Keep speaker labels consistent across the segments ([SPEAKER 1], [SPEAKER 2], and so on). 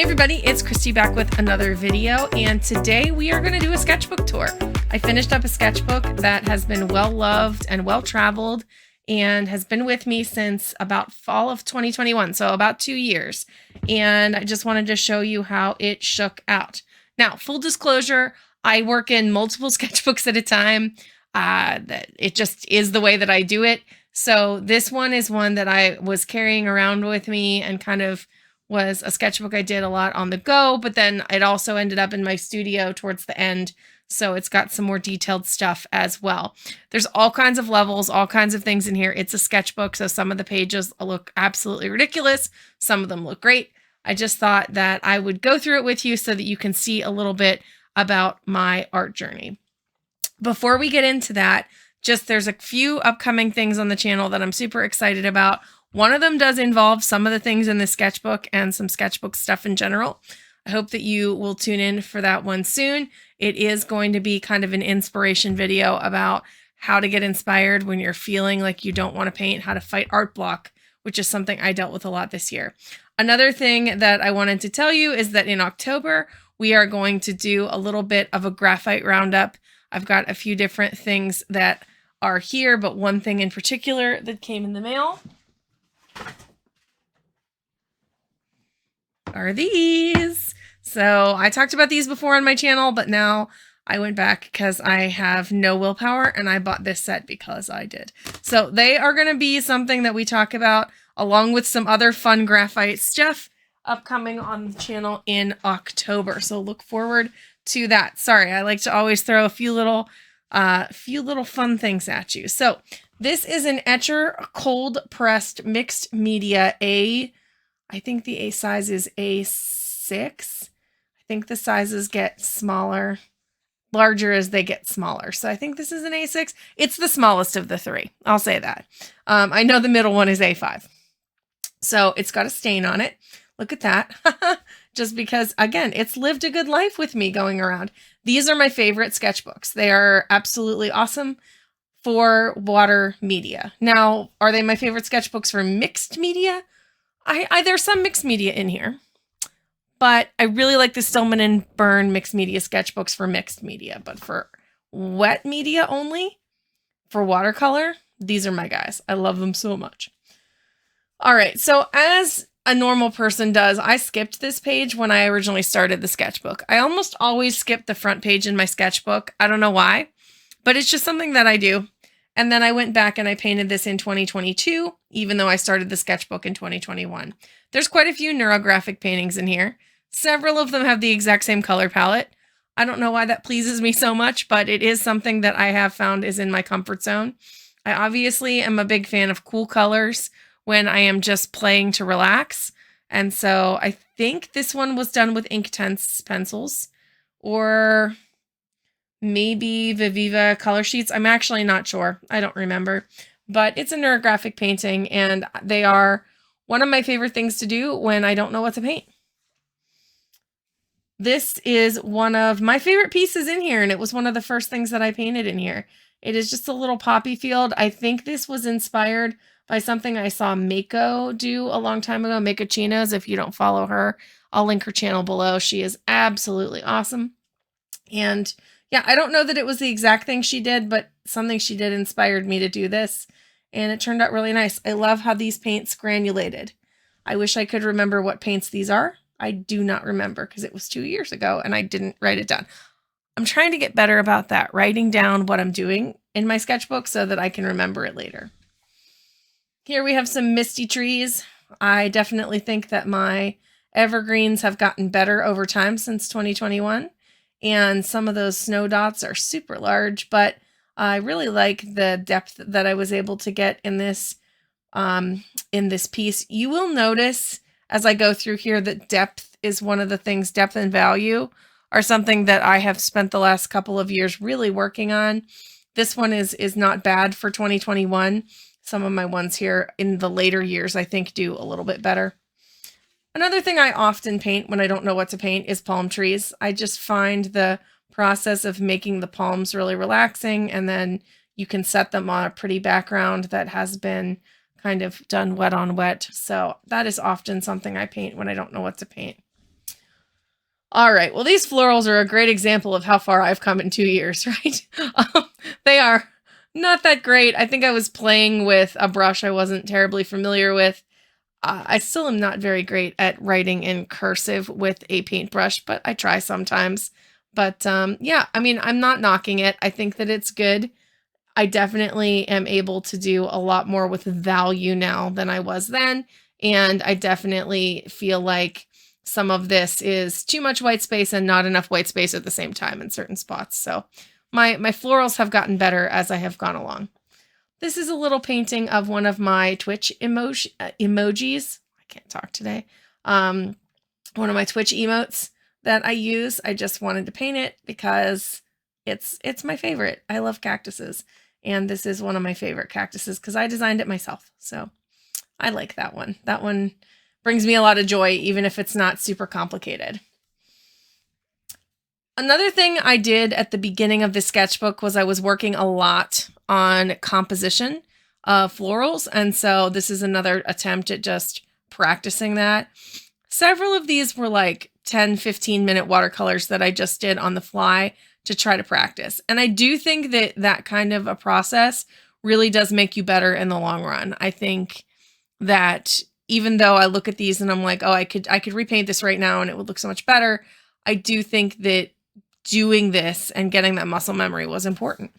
[SPEAKER 1] Hey everybody, it's Christy back with another video, and today we are going to do a sketchbook tour. I finished up a sketchbook that has been well loved and well traveled and has been with me since about fall of 2021, so about 2 years. And I just wanted to show you how it shook out. Now, full disclosure, I work in multiple sketchbooks at a time. It just is the way that I do it. So this one is one that I was carrying around with me and kind of was a sketchbook I did a lot on the go, but then it also ended up in my studio towards the end. So it's got some more detailed stuff as well. There's all kinds of levels, all kinds of things in here. It's a sketchbook, so some of the pages look absolutely ridiculous. Some of them look great. I just thought that I would go through it with you so that you can see a little bit about my art journey. Before we get into that, there's a few upcoming things on the channel that I'm super excited about. One of them does involve some of the things in the sketchbook and some sketchbook stuff in general. I hope that you will tune in for that one soon. It is going to be kind of an inspiration video about how to get inspired when you're feeling like you don't want to paint, how to fight art block, which is something I dealt with a lot this year. Another thing that I wanted to tell you is that in October, we are going to do a little bit of a graphite roundup. I've got a few different things that are here, but one thing in particular that came in the mail are these. So I talked about these before on my channel, but now I went back because I have no willpower and I bought this set because I did. So they are going to be something that we talk about along with some other fun graphite stuff upcoming on the channel in October. So look forward to that. Sorry, I like to always throw a few little fun things at you. So this is an Etcher cold pressed mixed media I think the A size is A6. I think the sizes get smaller, larger as they get smaller. So I think this is an A6. It's the smallest of the three. I'll say that. I know the middle one is A5. So it's got a stain on it. Look at that. Just because, again, it's lived a good life with me going around. These are my favorite sketchbooks. They are absolutely awesome for water media. Now, are they my favorite sketchbooks for mixed media? There's some mixed media in here, but I really like the Stillman and Byrne mixed media sketchbooks for mixed media, but for wet media only, for watercolor, these are my guys. I love them so much. All right, so as a normal person does, I skipped this page when I originally started the sketchbook. I almost always skip the front page in my sketchbook. I don't know why, but it's just something that I do. And then I went back and I painted this in 2022, even though I started the sketchbook in 2021. There's quite a few neurographic paintings in here. Several of them have the exact same color palette. I don't know why that pleases me so much, but it is something that I have found is in my comfort zone. I obviously am a big fan of cool colors when I am just playing to relax. And so I think this one was done with Inktense pencils or maybe Viviva color sheets. I'm actually not sure. I don't remember, but it's a neurographic painting and they are one of my favorite things to do when I don't know what to paint. This is one of my favorite pieces in here, and it was one of the first things that I painted in here. It is just a little poppy field. I think this was inspired by something I saw Mako do a long time ago, Mako Chinos. If you don't follow her, I'll link her channel below. She is absolutely awesome. And yeah, I don't know that it was the exact thing she did, but something she did inspired me to do this, and it turned out really nice. I love how these paints granulated. I wish I could remember what paints these are. I do not remember because it was 2 years ago and I didn't write it down. I'm trying to get better about that, writing down what I'm doing in my sketchbook so that I can remember it later. Here we have some misty trees. I definitely think that my evergreens have gotten better over time since 2021. And some of those snow dots are super large, but I really like the depth that I was able to get in this piece. You will notice as I go through here that depth is one of the things, depth and value are something that I have spent the last couple of years really working on. This one is not bad for 2021. Some of my ones here in the later years, I think, do a little bit better. Another thing I often paint when I don't know what to paint is palm trees. I just find the process of making the palms really relaxing, and then you can set them on a pretty background that has been kind of done wet on wet. So that is often something I paint when I don't know what to paint. All right. Well, these florals are a great example of how far I've come in 2 years, right? They are not that great. I think I was playing with a brush I wasn't terribly familiar with. I still am not very great at writing in cursive with a paintbrush, but I try sometimes. But yeah, I mean, I'm not knocking it. I think that it's good. I definitely am able to do a lot more with value now than I was then. And I definitely feel like some of this is too much white space and not enough white space at the same time in certain spots. So my florals have gotten better as I have gone along. This is a little painting of one of my Twitch emojis. I can't talk today. One of my Twitch emotes that I use. I just wanted to paint it because it's my favorite. I love cactuses. And this is one of my favorite cactuses because I designed it myself. So I like that one. That one brings me a lot of joy, even if it's not super complicated. Another thing I did at the beginning of the sketchbook was I was working a lot on composition of florals. And so this is another attempt at just practicing that. Several of these were like 10, 15-minute watercolors that I just did on the fly to try to practice. And I do think that that kind of a process really does make you better in the long run. I think that even though I look at these and I'm like, oh, I could repaint this right now and it would look so much better, I do think that doing this and getting that muscle memory was important.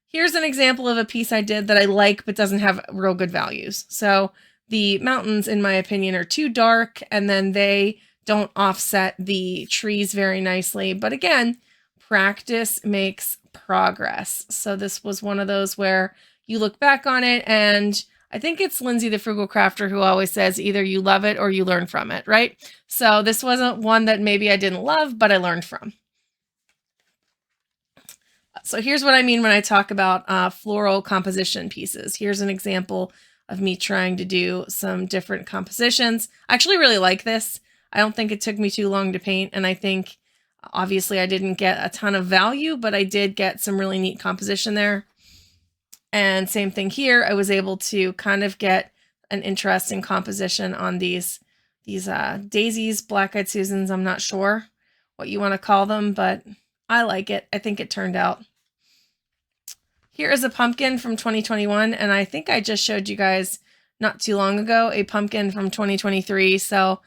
[SPEAKER 1] Here's an example of a piece I did that I like but doesn't have real good values. So the mountains, in my opinion, are too dark and then they don't offset the trees very nicely. But again, practice makes progress. So this was one of those where you look back on it, and I think it's Lindsay the Frugal Crafter who always says either you love it or you learn from it, right? So this wasn't one that maybe I didn't love, but I learned from. So here's what I mean when I talk about floral composition pieces. Here's an example of me trying to do some different compositions. I actually really like this. I don't think it took me too long to paint, and I think obviously I didn't get a ton of value, but I did get some really neat composition there. And same thing here. I was able to kind of get an interesting composition on these daisies, black-eyed Susans. I'm not sure what you want to call them, but I like it. I think it turned out. Here is a pumpkin from 2021, and I think I just showed you guys not too long ago a pumpkin from 2023. So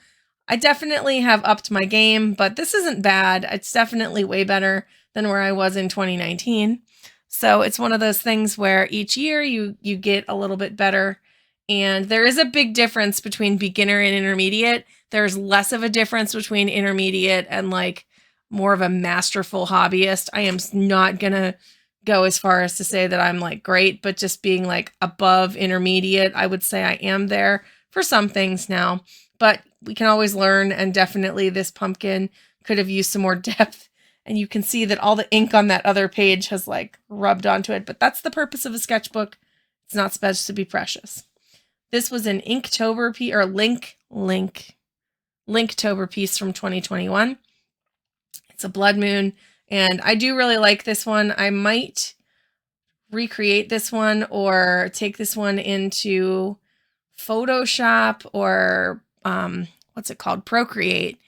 [SPEAKER 1] I definitely have upped my game, but this isn't bad. It's definitely way better than where I was in 2019. So it's one of those things where each year you get a little bit better, and there is a big difference between beginner and intermediate. There's less of a difference between intermediate and like more of a masterful hobbyist. I am not gonna go as far as to say that I'm like great, but just being like above intermediate, I would say I am there for some things now, but we can always learn. And definitely this pumpkin could have used some more depth. And you can see that all the ink on that other page has like rubbed onto it, but that's the purpose of a sketchbook. It's not supposed to be precious. This was an Inktober piece, or Linktober piece from 2021. It's a blood moon, and I do really like this one. I might recreate this one or take this one into Photoshop or what's it called? Procreate,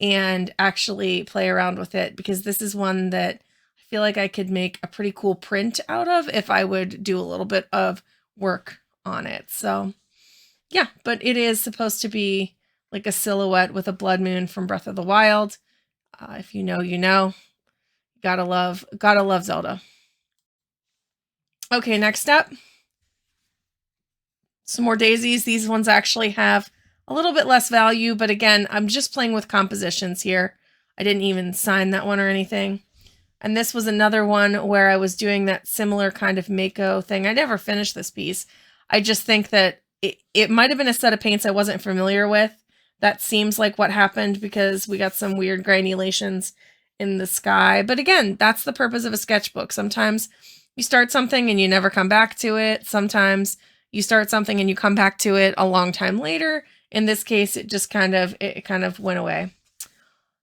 [SPEAKER 1] and actually play around with it, because this is one that I feel like I could make a pretty cool print out of if I would do a little bit of work on it. So yeah, but it is supposed to be like a silhouette with a blood moon from Breath of the Wild. If you know, you know. Gotta love Zelda. Okay, next up, some more daisies. These ones actually have a little bit less value, but again, I'm just playing with compositions here. I didn't even sign that one or anything. And this was another one where I was doing that similar kind of Mako thing. I never finished this piece. I just think that it might have been a set of paints I wasn't familiar with. That seems like what happened because we got some weird granulations in the sky. But again, that's the purpose of a sketchbook. Sometimes you start something and you never come back to it. Sometimes you start something and you come back to it a long time later. In this case, it just kind of went away.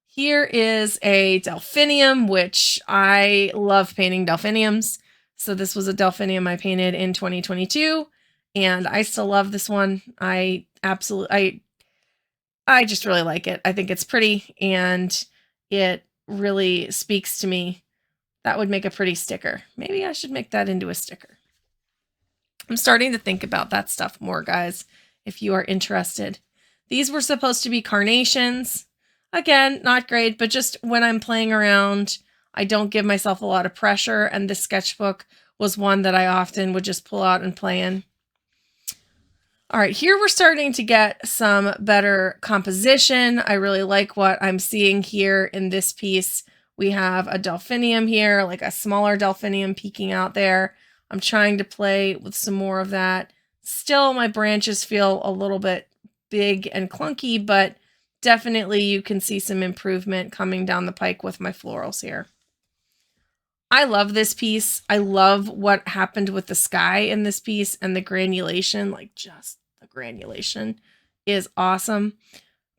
[SPEAKER 1] Here is a delphinium, which I love painting delphiniums. So this was a delphinium I painted in 2022, and I still love this one. I I just really like it. I think it's pretty and it really speaks to me. That would make a pretty sticker. Maybe I should make that into a sticker. I'm starting to think about that stuff more, guys, if you are interested. These were supposed to be carnations. Again, not great, but just when I'm playing around, I don't give myself a lot of pressure, and this sketchbook was one that I often would just pull out and play in. All right, here we're starting to get some better composition. I really like what I'm seeing here in this piece. We have a delphinium here, like a smaller delphinium peeking out there. I'm trying to play with some more of that. Still, my branches feel a little bit big and clunky, but definitely you can see some improvement coming down the pike with my florals here. I love this piece. I love what happened with the sky in this piece and the granulation, like just the granulation is awesome.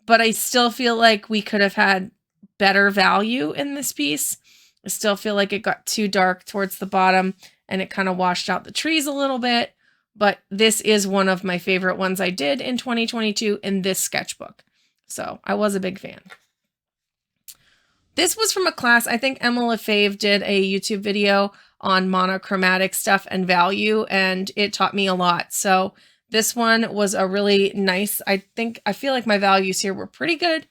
[SPEAKER 1] But I still feel like we could have had better value in this piece. I still feel like it got too dark towards the bottom and it kind of washed out the trees a little bit. But this is one of my favorite ones I did in 2022 in this sketchbook. So I was a big fan. This was from a class, I think Emma Lefebvre did a YouTube video on monochromatic stuff and value, and it taught me a lot. So this one was a really nice, I feel like my values here were pretty good.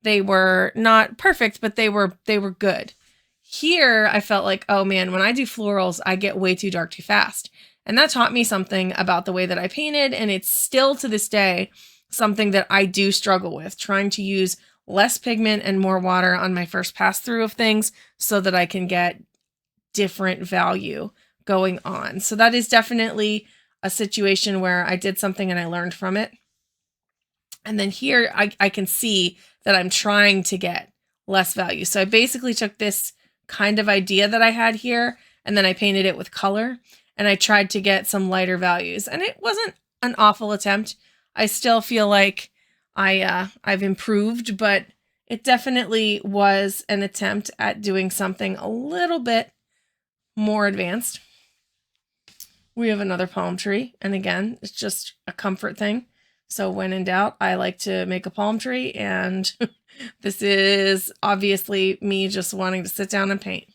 [SPEAKER 1] They were not perfect, but they were good. Here, I felt like, oh man, when I do florals, I get way too dark too fast. And that taught me something about the way that I painted, and it's still to this day something that I do struggle with, trying to use less pigment and more water on my first pass through of things so that I can get different value going on. So that is definitely a situation where I did something and I learned from it. And then here I can see that I'm trying to get less value. So I basically took this kind of idea that I had here and then I painted it with color and I tried to get some lighter values, and it wasn't an awful attempt. I still feel like I've improved, but it definitely was an attempt at doing something a little bit more advanced. We have another palm tree, and again, it's just a comfort thing. So when in doubt, I like to make a palm tree, and this is obviously me just wanting to sit down and paint.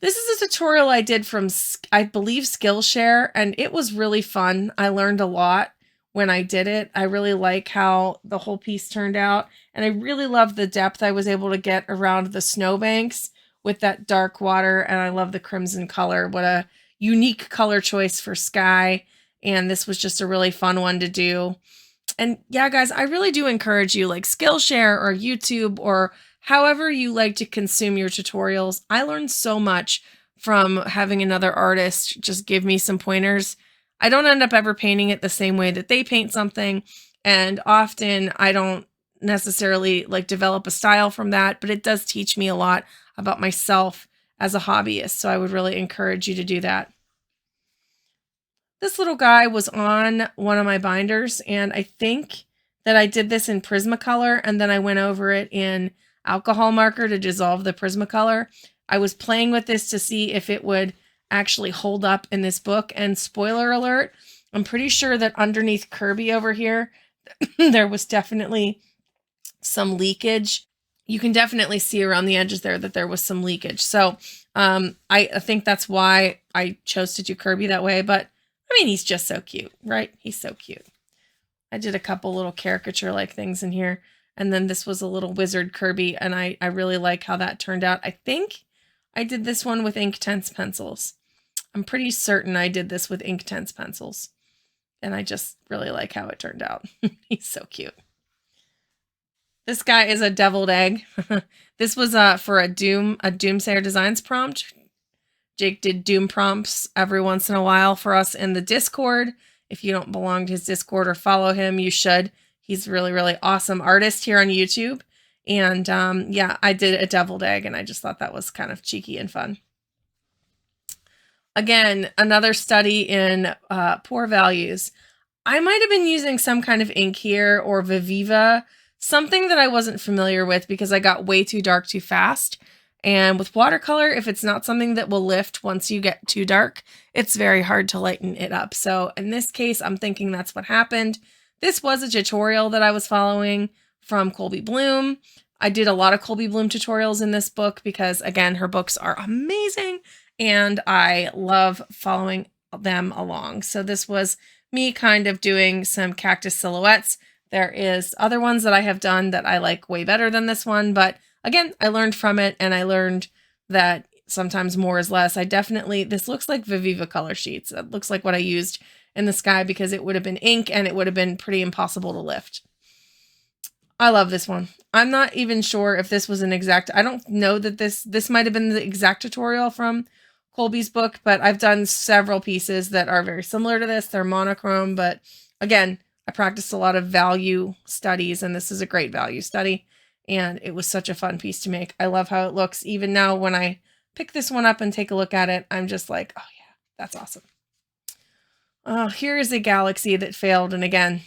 [SPEAKER 1] This is a tutorial I did from, I believe, Skillshare, and it was really fun. I learned a lot when I did it. I really like how the whole piece turned out, and I really love the depth I was able to get around the snowbanks with that dark water, and I love the crimson color. What a unique color choice for sky, and this was just a really fun one to do. And yeah, guys, I really do encourage you, like Skillshare or YouTube or however you like to consume your tutorials. I learned so much from having another artist just give me some pointers. I don't end up ever painting it the same way that they paint something, and often I don't necessarily like develop a style from that, but it does teach me a lot about myself as a hobbyist, so I would really encourage you to do that. This little guy was on one of my binders, and I think that I did this in Prismacolor, and then I went over it in alcohol marker to dissolve the Prismacolor. I was playing with this to see if it would actually hold up in this book, and spoiler alert, I'm pretty sure that underneath Kirby over here, there was definitely some leakage. You can definitely see around the edges there that there was some leakage. So I think that's why I chose to do Kirby that way, but I mean, he's just so cute, right? He's so cute. I did a couple little caricature-like things in here, and then this was a little wizard Kirby, and I really like how that turned out. I think I did this one with Inktense pencils. I'm pretty certain I did this with Inktense pencils, and I just really like how it turned out. He's so cute. This guy is a deviled egg. This was for a Doomsayer Designs prompt. Jake did Doom prompts every once in a while for us in the Discord. If you don't belong to his Discord or follow him, you should. He's a really, really awesome artist here on YouTube. And yeah, I did a deviled egg, and I just thought that was kind of cheeky and fun. Again, another study in pour values. I might have been using some kind of ink here or Viviva, something that I wasn't familiar with because I got way too dark too fast. And with watercolor, if it's not something that will lift once you get too dark, it's very hard to lighten it up. So in this case, I'm thinking that's what happened. This was a tutorial that I was following from Colby Bloom. I did a lot of Colby Bloom tutorials in this book because, again, her books are amazing and I love following them along. So this was me kind of doing some cactus silhouettes. There is other ones that I have done that I like way better than this one, but again, I learned from it and I learned that sometimes more is less. This looks like Viviva color sheets. It looks like what I used in the sky because it would have been ink and it would have been pretty impossible to lift. I love this one. I'm not even sure if this was an exact, I don't know that this might have been the exact tutorial from Colby's book, but I've done several pieces that are very similar to this. They're monochrome, but again, I practiced a lot of value studies and this is a great value study and it was such a fun piece to make. I love how it looks. Even now when I pick this one up and take a look at it, I'm just like, oh yeah, that's awesome. Oh, here is a galaxy that failed. And again,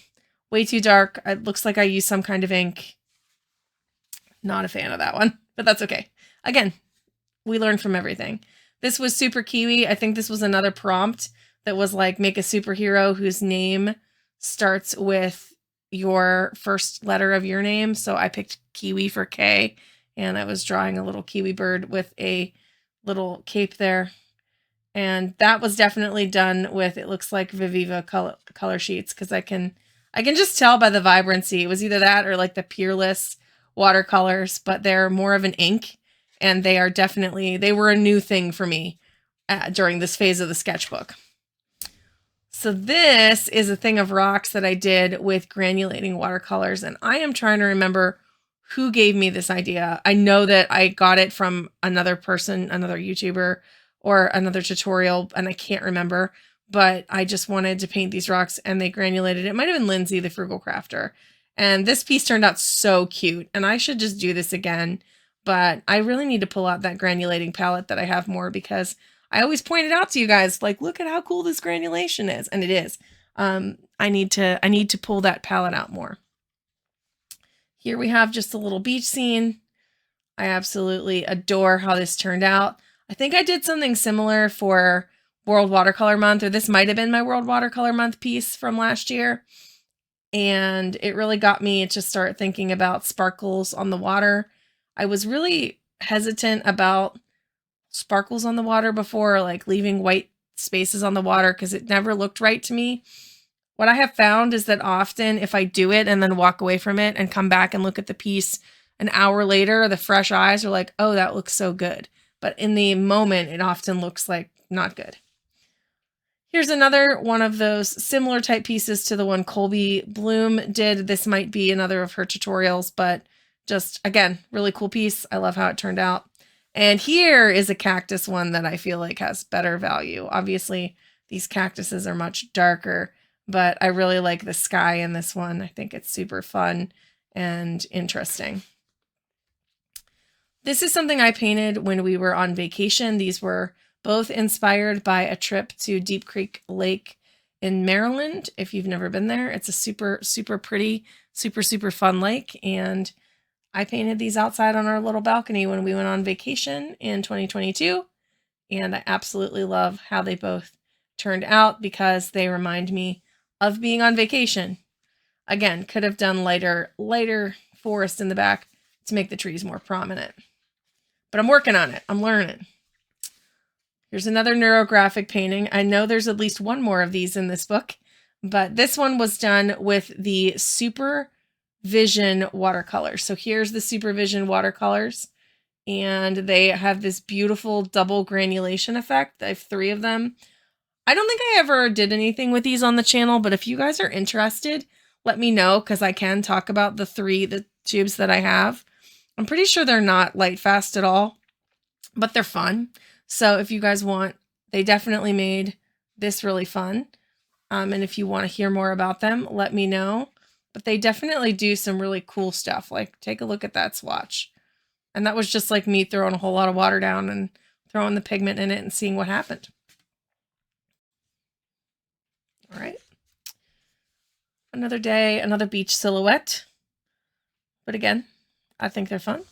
[SPEAKER 1] way too dark. It looks like I used some kind of ink. Not a fan of that one, but that's okay. Again, we learn from everything. This was Super Kiwi. I think this was another prompt that was like, make a superhero whose name starts with your first letter of your name. So I picked Kiwi for K, and I was drawing a little kiwi bird with a little cape there. And that was definitely done with, it looks like Viviva color sheets, because I can just tell by the vibrancy. It was either that or like the Peerless watercolors, but they're more of an ink, and they were a new thing for me during this phase of the sketchbook. So this is a thing of rocks that I did with granulating watercolors, and I am trying to remember who gave me this idea. I know that I got it from another person, another YouTuber, or another tutorial, and I can't remember, but I just wanted to paint these rocks and they granulated. It might have been Lindsay, the Frugal Crafter. And this piece turned out so cute, and I should just do this again, but I really need to pull out that granulating palette that I have more, because I always point it out to you guys, like, look at how cool this granulation is. And it is. I need to pull that palette out more. Here we have just a little beach scene. I absolutely adore how this turned out. I think I did something similar for World Watercolor Month, or this might have been my World Watercolor Month piece from last year. And it really got me to start thinking about sparkles on the water. I was really hesitant about sparkles on the water before, like leaving white spaces on the water, because it never looked right to me. What I have found is that often if I do it and then walk away from it and come back and look at the piece an hour later, the fresh eyes are like, oh, that looks so good. But in the moment, it often looks like not good. Here's another one of those similar type pieces to the one Colby Bloom did. This might be another of her tutorials, but just, again, really cool piece. I love how it turned out. And here is a cactus one that I feel like has better value. Obviously, these cactuses are much darker, but I really like the sky in this one. I think it's super fun and interesting. This is something I painted when we were on vacation. These were both inspired by a trip to Deep Creek Lake in Maryland. If you've never been there, it's a super, super pretty, super, super fun lake. And I painted these outside on our little balcony when we went on vacation in 2022. And I absolutely love how they both turned out, because they remind me of being on vacation. Again, could have done lighter forest in the back to make the trees more prominent. But I'm working on it. I'm learning. Here's another neurographic painting. I know there's at least one more of these in this book, but this one was done with the Supervision watercolors. So here's the Supervision watercolors, and they have this beautiful double granulation effect. I have 3 of them. I don't think I ever did anything with these on the channel, but if you guys are interested, let me know, because I can talk about the tubes that I have. I'm pretty sure they're not light fast at all, but they're fun. So if you guys want, they definitely made this really fun. And if you want to hear more about them, let me know. But they definitely do some really cool stuff. Like, take a look at that swatch. And that was just like me throwing a whole lot of water down and throwing the pigment in it and seeing what happened. All right. Another day, another beach silhouette. But again, I think they're fun.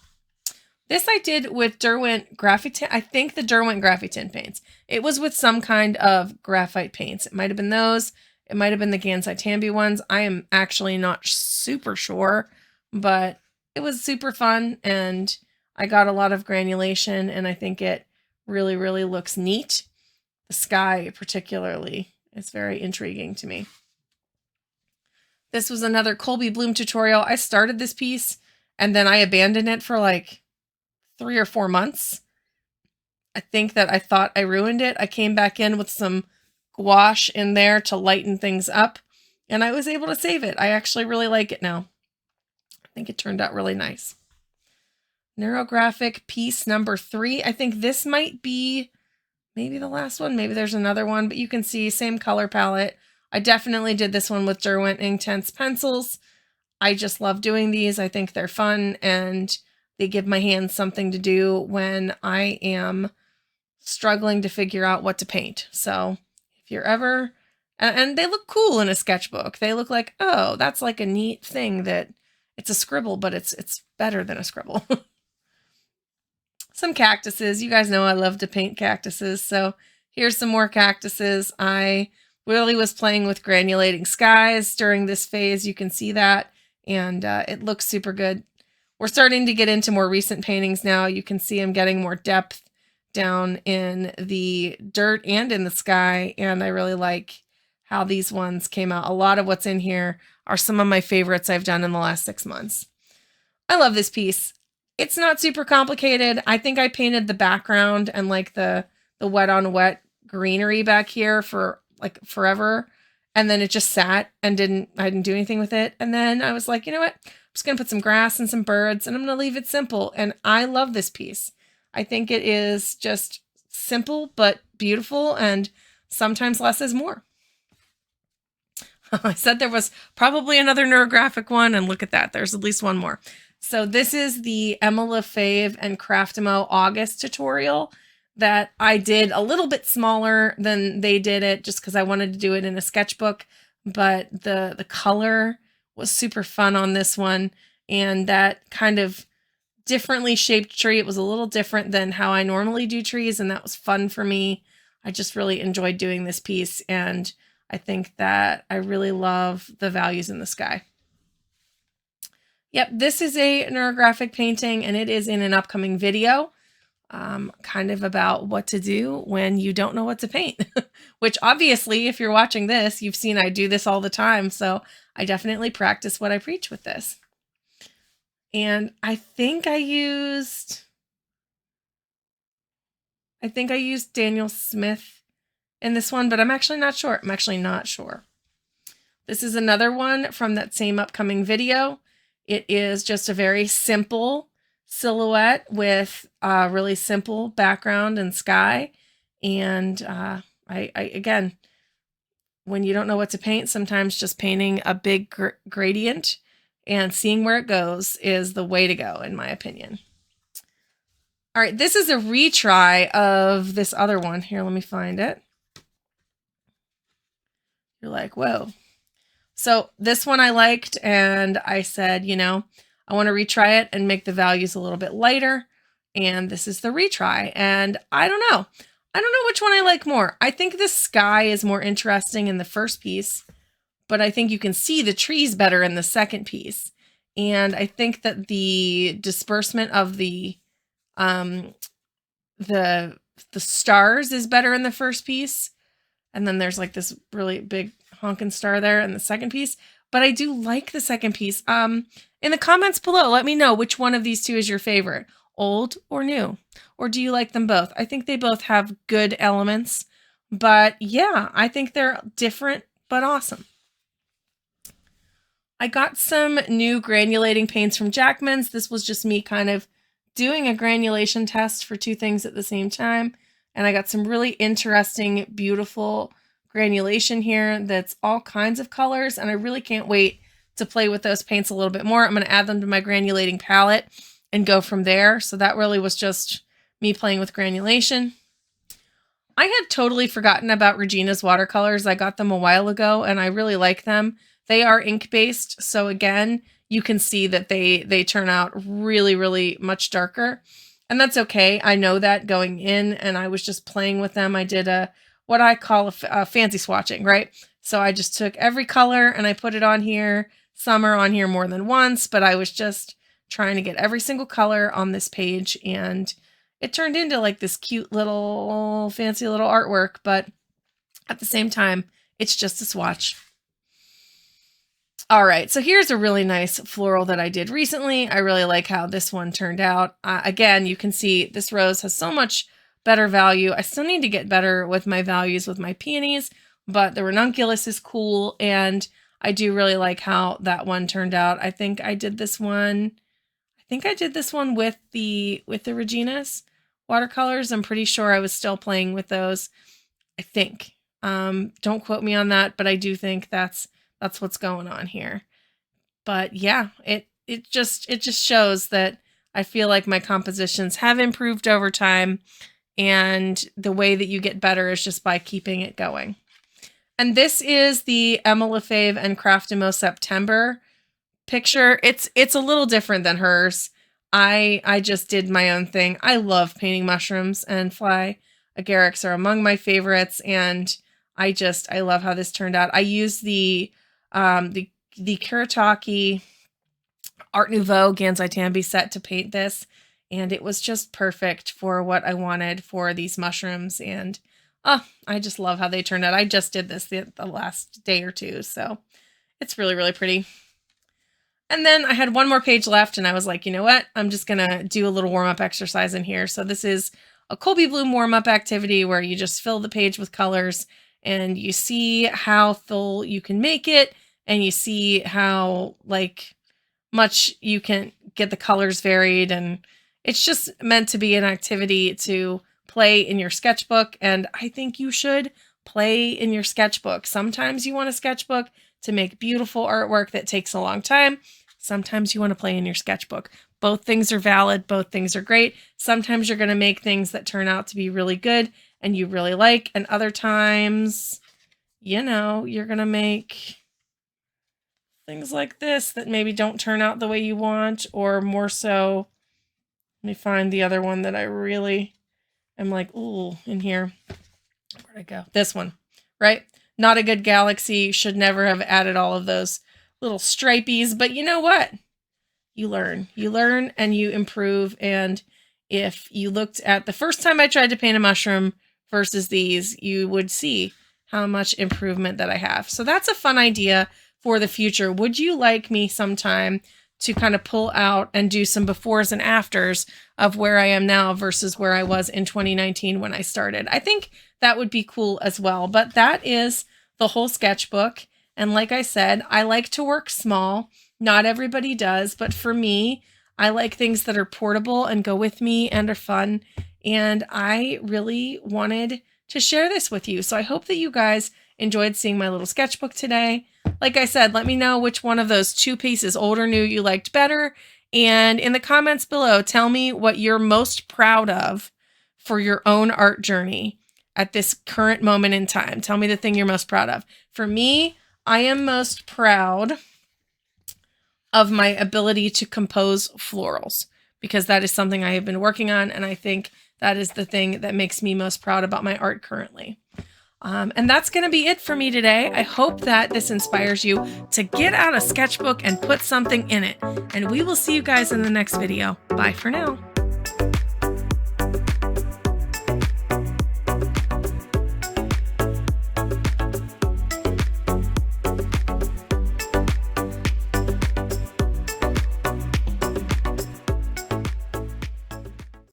[SPEAKER 1] This I did with Derwent Graphite Tin. I think the Derwent Graphite Tin paints. It was with some kind of graphite paints. It might have been those. It might have been the Gansai Tambi ones. I am actually not super sure, but it was super fun, and I got a lot of granulation, and I think it really, really looks neat. The sky particularly is very intriguing to me. This was another Colby Bloom tutorial. I started this piece, and then I abandoned it for like 3 or 4 months. I think that I thought I ruined it. I came back in with some gouache in there to lighten things up, and I was able to save it. I actually really like it now. I think it turned out really nice. Neurographic piece number 3. I think this might be maybe the last one. Maybe there's another one, but you can see same color palette. I definitely did this one with Derwent Inktense pencils. I just love doing these. I think they're fun, and they give my hands something to do when I am struggling to figure out what to paint. So if you're ever, and they look cool in a sketchbook. They look like, oh, that's like a neat thing that it's a scribble, but it's better than a scribble. Some cactuses. You guys know I love to paint cactuses. So here's some more cactuses. I really was playing with granulating skies during this phase. You can see that, and it looks super good. We're starting to get into more recent paintings now. You can see I'm getting more depth down in the dirt and in the sky, and I really like how these ones came out. A lot of what's in here are some of my favorites I've done in the last 6 months. I love this piece. It's not super complicated. I think I painted the background and like the wet on wet greenery back here for like forever, and then it just sat and I didn't do anything with it. And then I was like, you know what? I'm just gonna put some grass and some birds, and I'm gonna leave it simple. And I love this piece. I think it is just simple but beautiful, and sometimes less is more. I said there was probably another neurographic one, and look at that. There's at least one more. So this is the Emma LaFave and Craftimo August tutorial that I did a little bit smaller than they did it, just because I wanted to do it in a sketchbook. But the color was super fun on this one, and that kind of differently shaped tree. It was a little different than how I normally do trees, and that was fun for me. I just really enjoyed doing this piece, and I think that I really love the values in the sky. Yep, this is a neurographic painting, and it is in an upcoming video, kind of about what to do when you don't know what to paint, which obviously, if you're watching this, you've seen I do this all the time, so I definitely practice what I preach with this. And I think I used Daniel Smith in this one, but I'm actually not sure. This is another one from that same upcoming video. It is just a very simple silhouette with a really simple background and sky. And I again, when you don't know what to paint, sometimes just painting a big gradient and seeing where it goes is the way to go, in my opinion. All right, this is a retry of this other one. Here, let me find it. You're like, whoa. So this one I liked, and I said, you know, I want to retry it and make the values a little bit lighter. And this is the retry. And I don't know. I don't know which one I like more. I think the sky is more interesting in the first piece, but I think you can see the trees better in the second piece. And I think that the disbursement of the stars is better in the first piece. And then there's like this really big honking star there in the second piece. But I do like the second piece. In the comments below, let me know which one of these two is your favorite, old or new, or do you like them both? I think they both have good elements, but yeah, I think they're different but awesome. I got some new granulating paints from Jackman's. This was just me kind of doing a granulation test for 2 things at the same time. And I got some really interesting, beautiful granulation here that's all kinds of colors, and I really can't wait to play with those paints a little bit more. I'm going to add them to my granulating palette and go from there. So that really was just me playing with granulation. I had totally forgotten about Regina's watercolors. I got them a while ago, and I really like them. They are ink-based, so again, you can see that they turn out really, really much darker. And that's okay. I know that going in, and I was just playing with them. I did what I call a fancy swatching, right? So I just took every color and I put it on here. Some are on here more than once, but I was just trying to get every single color on this page, and it turned into like this cute little fancy little artwork, but at the same time, it's just a swatch. All right, so here's a really nice floral that I did recently. I really like how this one turned out. Again, you can see this rose has so much better value. I still need to get better with my values with my peonies, but the ranunculus is cool, and I do really like how that one turned out. I think I did this one with the Regina's watercolors. I'm pretty sure I was still playing with those. I think. Don't quote me on that, but I do think that's what's going on here. But yeah, it just shows that I feel like my compositions have improved over time, and the way that you get better is just by keeping it going. And this is the Emma Lefebvre and Craftimo September picture. It's a little different than hers. I just did my own thing. I love painting mushrooms, and fly agarics are among my favorites, and I love how this turned out. I used the Kuretake Art Nouveau Gansai Tambi set to paint this, and it was just perfect for what I wanted for these mushrooms, and I just love how they turned out. I just did this the last day or two, so it's really, really pretty. And then I had one more page left, and I was like, you know what? I'm just going to do a little warm-up exercise in here. So this is a Colby Bloom warm-up activity where you just fill the page with colors, and you see how full you can make it, and you see how much you can get the colors varied, and it's just meant to be an activity to play in your sketchbook, and I think you should play in your sketchbook. Sometimes you want a sketchbook to make beautiful artwork that takes a long time. Sometimes you want to play in your sketchbook. Both things are valid. Both things are great. Sometimes you're going to make things that turn out to be really good and you really like, and other times, you're going to make things like this that maybe don't turn out the way you want, or more so, let me find the other one that I really am like, ooh, in here. Where'd I go? This one, right? Not a good galaxy. Should never have added all of those little stripies, but you know what? You learn and you improve. And if you looked at the first time I tried to paint a mushroom versus these, you would see how much improvement that I have. So that's a fun idea for the future. Would you like me sometime to kind of pull out and do some befores and afters of where I am now versus where I was in 2019 when I started? I think that would be cool as well. But that is the whole sketchbook. And like I said, I like to work small. Not everybody does, but for me, I like things that are portable and go with me and are fun. And I really wanted to share this with you. So I hope that you guys enjoyed seeing my little sketchbook today. Like I said, let me know which one of those two pieces, old or new, you liked better. And in the comments below, tell me what you're most proud of for your own art journey at this current moment in time. Tell me the thing you're most proud of. For me, I am most proud of my ability to compose florals, because that is something I have been working on, and I think that is the thing that makes me most proud about my art currently. And that's going to be it for me today. I hope that this inspires you to get out a sketchbook and put something in it. And we will see you guys in the next video. Bye for now.